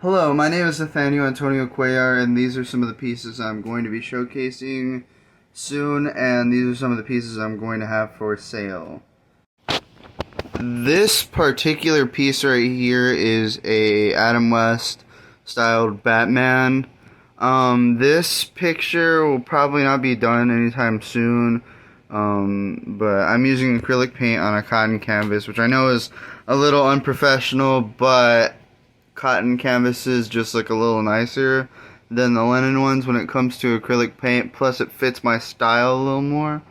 Hello, my name is Nathaniel Antonio Cuellar, and these are some of the pieces I'm going to be showcasing soon, and these are some of the pieces I'm going to have for sale. This particular piece right here is a Adam West styled Batman. This picture will probably not be done anytime soon, but I'm using acrylic paint on a cotton canvas, which I know is a little unprofessional, but cotton canvases just look a little nicer than the linen ones when it comes to acrylic paint. Plus, it fits my style a little more.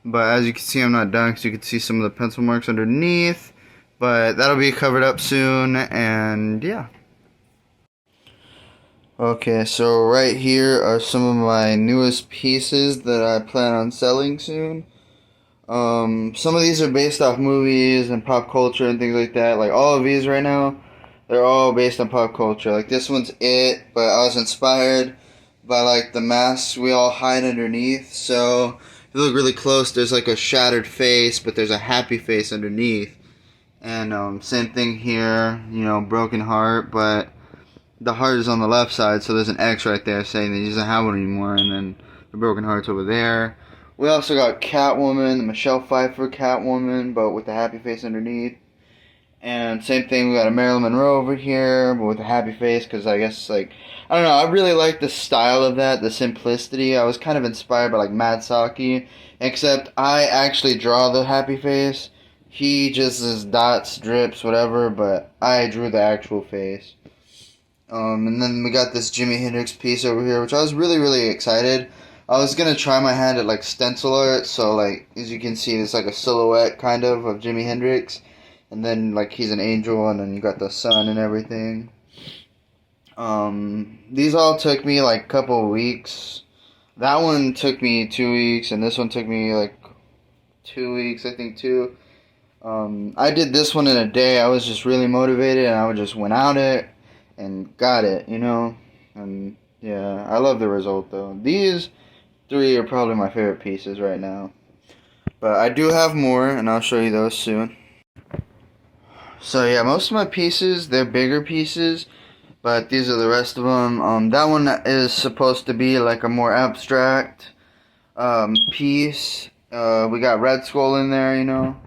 But as you can see, I'm not done because you can see some of the pencil marks underneath. But that'll be covered up soon, and yeah. Okay, so right here are some of my newest pieces that I plan on selling soon. Some of these are based off movies and pop culture and things like that. Like all of these right now, they're all based on pop culture. Like this one's It, but I was inspired by like the masks we all hide underneath. So if you look really close, there's like a shattered face, but there's a happy face underneath. And same thing here, you know, broken heart, but the heart is on the left side, so there's an X right there saying that he doesn't have one anymore, and then the broken heart's over there. We also got Catwoman, the Michelle Pfeiffer Catwoman, but with the happy face underneath. And same thing, we got a Marilyn Monroe over here, but with a happy face, because I guess, like, I don't know, I really like the style of that, the simplicity. I was kind of inspired by, like, Mad Saki, except I actually draw the happy face. He just is dots, drips, whatever, but I drew the actual face. And then we got this Jimi Hendrix piece over here, which I was really excited. I was going to try my hand at, like, stencil art, so, like, as you can see, it's like a silhouette, kind of Jimi Hendrix. And then, like, he's an angel, and then you got the sun and everything. These all took me, like, a couple of weeks. That one took me 2 weeks, and this one took me, like, 2 weeks, I think, too. I did this one in a day. I was just really motivated, and I just went out it and got it, you know? And, yeah, I love the result, though. These three are probably my favorite pieces right now. But I do have more, and I'll show you those soon. So yeah, most of my pieces, they're bigger pieces, but these are the rest of them. That one is supposed to be like a more abstract piece. We got Red Skull in there, you know,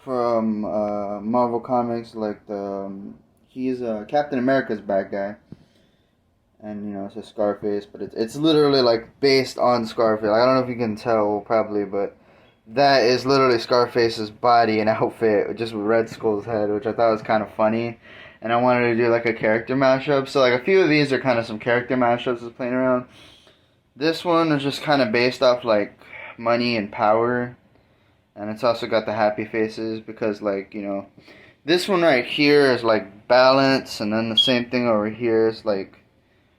from Marvel Comics. Like he's Captain America's bad guy, and you know it's a Scarface, but it's literally like based on Scarface. Like, I don't know if you can tell, probably, but that is literally Scarface's body and outfit, just with Red Skull's head, which I thought was kind of funny. And I wanted to do like a character mashup. So like a few of these are kind of some character mashups that's playing around. This one is just kind of based off like money and power. And it's also got the happy faces because, like, you know, this one right here is like balance, and then the same thing over here is like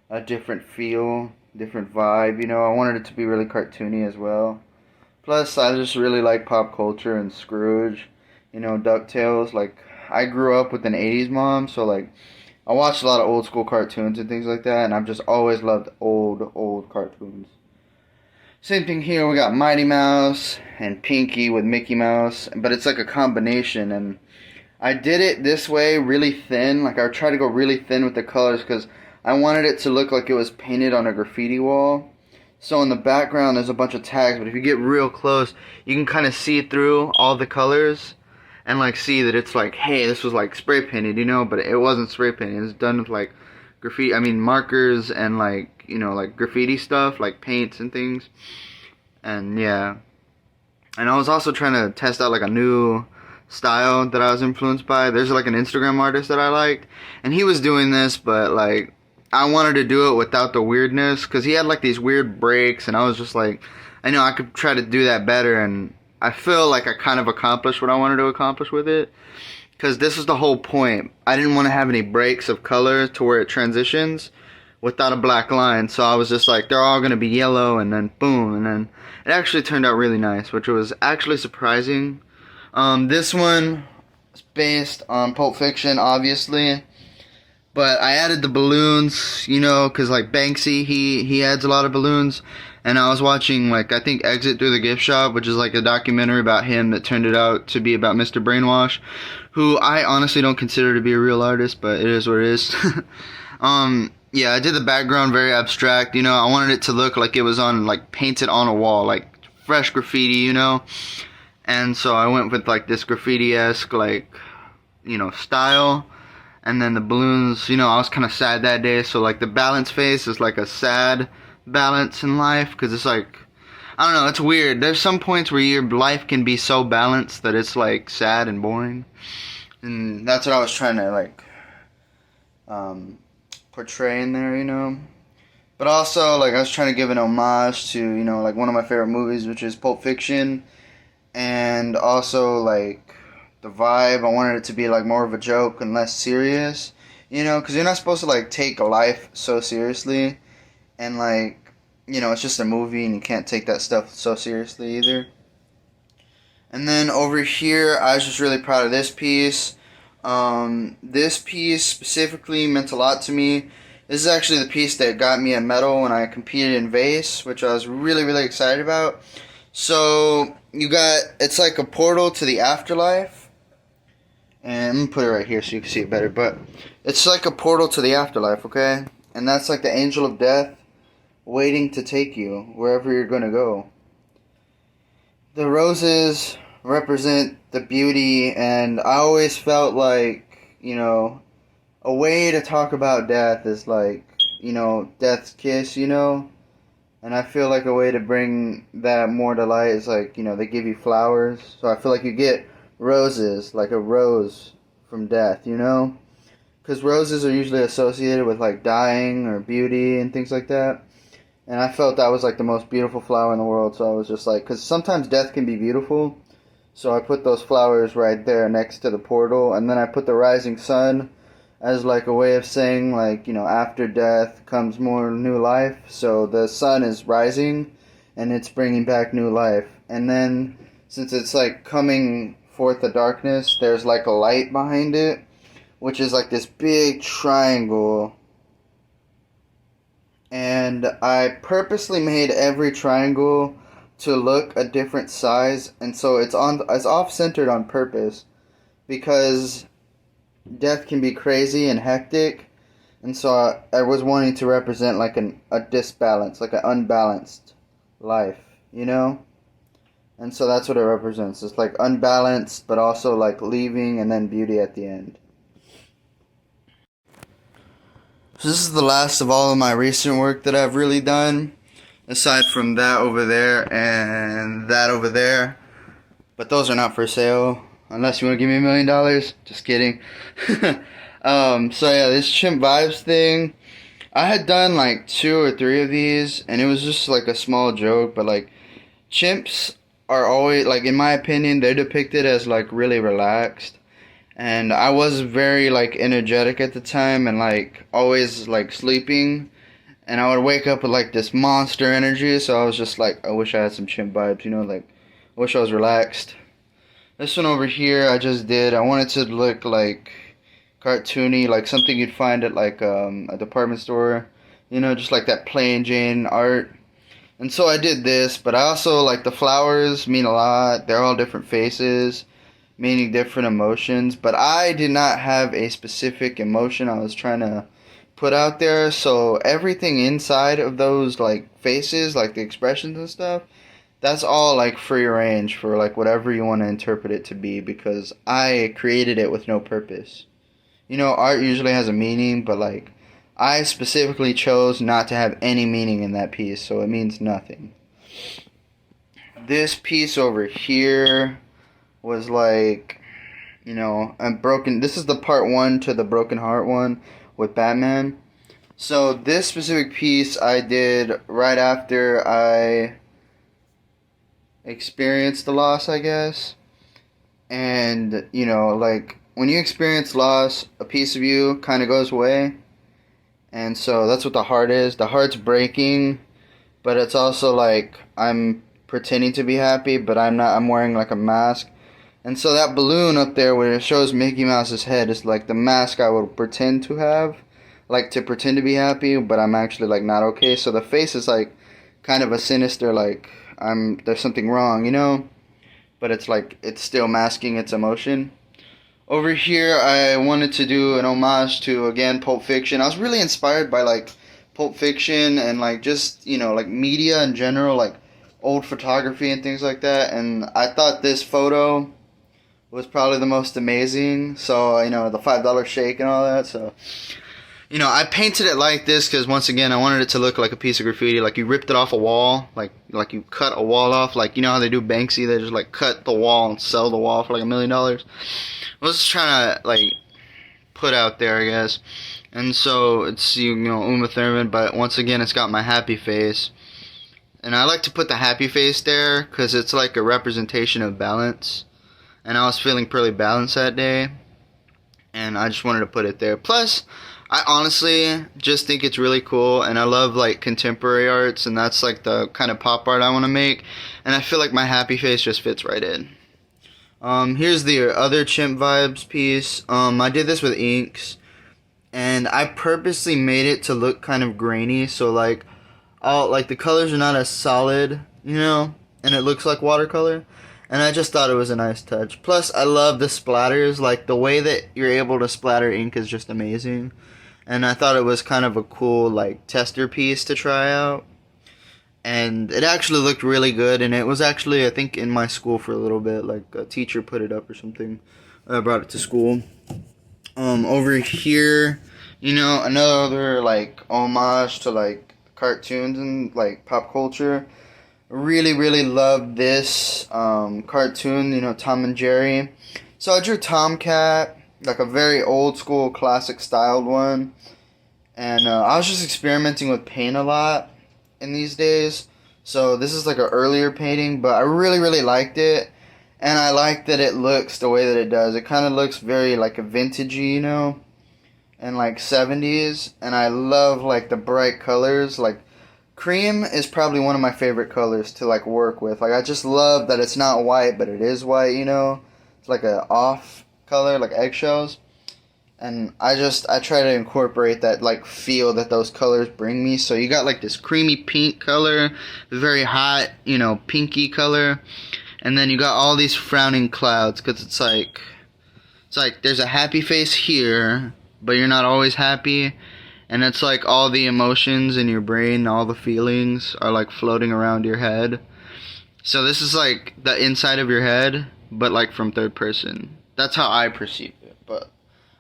a different feel, different vibe, you know. I wanted it to be really cartoony as well. Plus, I just really like pop culture and Scrooge, you know, DuckTales. Like, I grew up with an 80s mom, so, like, I watched a lot of old school cartoons and things like that, and I've just always loved old cartoons. Same thing here, we got Mighty Mouse and Pinky with Mickey Mouse, but it's like a combination, and I did it this way, really thin. Like, I tried to go really thin with the colors because I wanted it to look like it was painted on a graffiti wall. So in the background there's a bunch of tags, but if you get real close, you can kind of see through all the colors and like see that it's like, hey, this was like spray painted, you know, but it wasn't spray painted. It was done with like graffiti, I mean markers and like, you know, like graffiti stuff, like paints and things. And yeah. And I was also trying to test out like a new style that I was influenced by. There's like an Instagram artist that I liked, and he was doing this, but like I wanted to do it without the weirdness, because he had like these weird breaks, and I was just like, I know I could try to do that better, and I feel like I kind of accomplished what I wanted to accomplish with it, because this is the whole point. I didn't want to have any breaks of color to where it transitions without a black line, so I was just like, they're all going to be yellow, and then boom, and then it actually turned out really nice, which was actually surprising. This one is based on Pulp Fiction, obviously. But I added the balloons, you know, because like Banksy, he adds a lot of balloons. and I was watching, like, I think Exit Through the Gift Shop, which is like a documentary about him that turned it out to be about Mr. Brainwash, who I honestly don't consider to be a real artist, but it is what it is. Yeah, I did the background very abstract, you know. I wanted it to look like it was on, like, painted on a wall, like fresh graffiti, you know. And so I went with like this graffiti-esque, like, you know, style. And then the balloons, you know, I was kind of sad that day, so like the balance face is like a sad balance in life, because it's like, I don't know, it's weird. There's some points where your life can be so balanced that it's like sad and boring, and that's what I was trying to like portray in there, you know. But also, like, I was trying to give an homage to, you know, like one of my favorite movies, which is Pulp Fiction, and also like the vibe. I wanted it to be like more of a joke and less serious, you know, because you're not supposed to like take life so seriously, and like, you know, it's just a movie and you can't take that stuff so seriously either. And then over here, I was just really proud of this piece. This piece specifically meant a lot to me. This is actually the piece that got me a medal when I competed in vase, which I was really, really excited about. So you got, it's like a portal to the afterlife. And I'm going to put it right here so you can see it better. But it's like a portal to the afterlife, okay? And that's like the angel of death waiting to take you wherever you're going to go. The roses represent the beauty, and I always felt like, you know, a way to talk about death is like, you know, death's kiss, you know? And I feel like a way to bring that more to light is like, you know, they give you flowers. So I feel like you get roses, like a rose from death, you know? Because roses are usually associated with like dying or beauty and things like that. And I felt that was like the most beautiful flower in the world. So I was just like, because sometimes death can be beautiful. So I put those flowers right there next to the portal. And then I put the rising sun as like a way of saying, like, you know, after death comes more new life. So the sun is rising and it's bringing back new life. And then since it's like coming forth the darkness, there's like a light behind it, which is like this big triangle. And I purposely made every triangle to look a different size, and so it's off-centered on purpose, because death can be crazy and hectic, and so I was wanting to represent like a disbalance, like an unbalanced life, you know? And so that's what it represents. It's like unbalanced, but also like leaving and then beauty at the end. So this is the last of all of my recent work that I've really done, aside from that over there and that over there. But those are not for sale, unless you want to give me $1 million. Just kidding. So yeah, this Chimp Vibes thing, I had done like 2 or 3 of these, and it was just like a small joke, but like, chimps are always, like, in my opinion, they're depicted as like really relaxed. And I was very like energetic at the time, and like always like sleeping, and I would wake up with like this monster energy. So I was just like, I wish I had some chimp vibes, you know, like I wish I was relaxed. This one over here I just did, I wanted to look like cartoony, like something you'd find at like a department store, you know, just like that plain Jane art. And so I did this, but I also like the flowers mean a lot. They're all different faces, meaning different emotions, but I did not have a specific emotion I was trying to put out there. So everything inside of those like faces, like the expressions and stuff, that's all like free range for like whatever you want to interpret it to be, because I created it with no purpose. You know, art usually has a meaning, but like I specifically chose not to have any meaning in that piece, so it means nothing. This piece over here was like, you know, I'm broken. This is the part 1 to the broken heart one with Batman. So this specific piece I did right after I experienced the loss, I guess. And, you know, like when you experience loss, a piece of you kind of goes away. And so that's what the heart is. The heart's breaking, but it's also like I'm pretending to be happy, but I'm not. I'm wearing like a mask. And so that balloon up there where it shows Mickey Mouse's head is like the mask I would pretend to have, like to pretend to be happy, but I'm actually like not okay. So the face is like kind of a sinister, like, there's something wrong, you know? But it's like, it's still masking its emotion. Over here, I wanted to do an homage to, again, Pulp Fiction. I was really inspired by, like, Pulp Fiction and, like, just, you know, like, media in general, like, old photography and things like that. And I thought this photo was probably the most amazing. So, you know, the $5 shake and all that. So, you know, I painted it like this because, once again, I wanted it to look like a piece of graffiti. Like, you ripped it off a wall. Like you cut a wall off. Like, you know how they do Banksy? They just, like, cut the wall and sell the wall for, like, $1 million. I was just trying to, like, put out there, I guess. And so, it's, you know, Uma Thurman. But, once again, it's got my happy face. And I like to put the happy face there because it's like a representation of balance. And I was feeling pretty balanced that day. And I just wanted to put it there. Plus, I honestly just think it's really cool. And I love like contemporary arts. And that's like the kind of pop art I want to make. And I feel like my happy face just fits right in. Here's the other Chimp Vibes piece. I did this with inks. And I purposely made it to look kind of grainy. So like, the colors are not as solid, you know, and it looks like watercolor, and I just thought it was a nice touch. Plus, I love the splatters, like, the way that you're able to splatter ink is just amazing, and I thought it was kind of a cool, like, tester piece to try out, and it actually looked really good, and it was actually, I think, in my school for a little bit, like, a teacher put it up or something. I brought it to school. Over here, you know, another, like, homage to, like, cartoons and like pop culture. Really love this cartoon, you know, Tom and Jerry. So I drew Tomcat, like a very old school classic styled one, and I was just experimenting with paint a lot in these days. So this is like an earlier painting, but I really liked it, and I like that it looks the way that it does. It kind of looks very like a vintagey, you know, and like 70s, and I love like the bright colors. Like cream is probably one of my favorite colors to like work with. Like I just love that it's not white, but it is white, you know. It's like a off color, like eggshells. And I try to incorporate that like feel that those colors bring me. So you got like this creamy pink color, very hot, you know, pinky color, and then you got all these frowning clouds, because it's like there's a happy face here, but you're not always happy, and it's like all the emotions in your brain, all the feelings are like floating around your head. So this is like the inside of your head, but like from third person. That's how I perceive it, but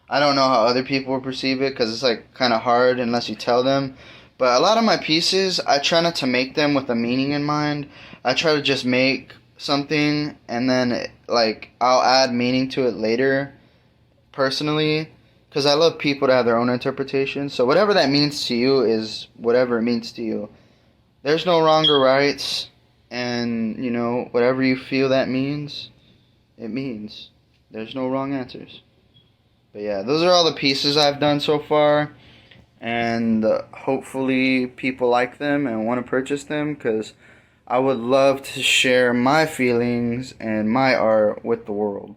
I don't know how other people will perceive it, because it's like kind of hard unless you tell them. But a lot of my pieces, I try not to make them with a meaning in mind. I try to just make something, and then like I'll add meaning to it later, personally, because I love people to have their own interpretation. So whatever that means to you is whatever it means to you. There's no wrong or rights, and you know, whatever you feel that means, it means. There's no wrong answers. But yeah, those are all the pieces I've done so far, and hopefully people like them and want to purchase them, because I would love to share my feelings and my art with the world.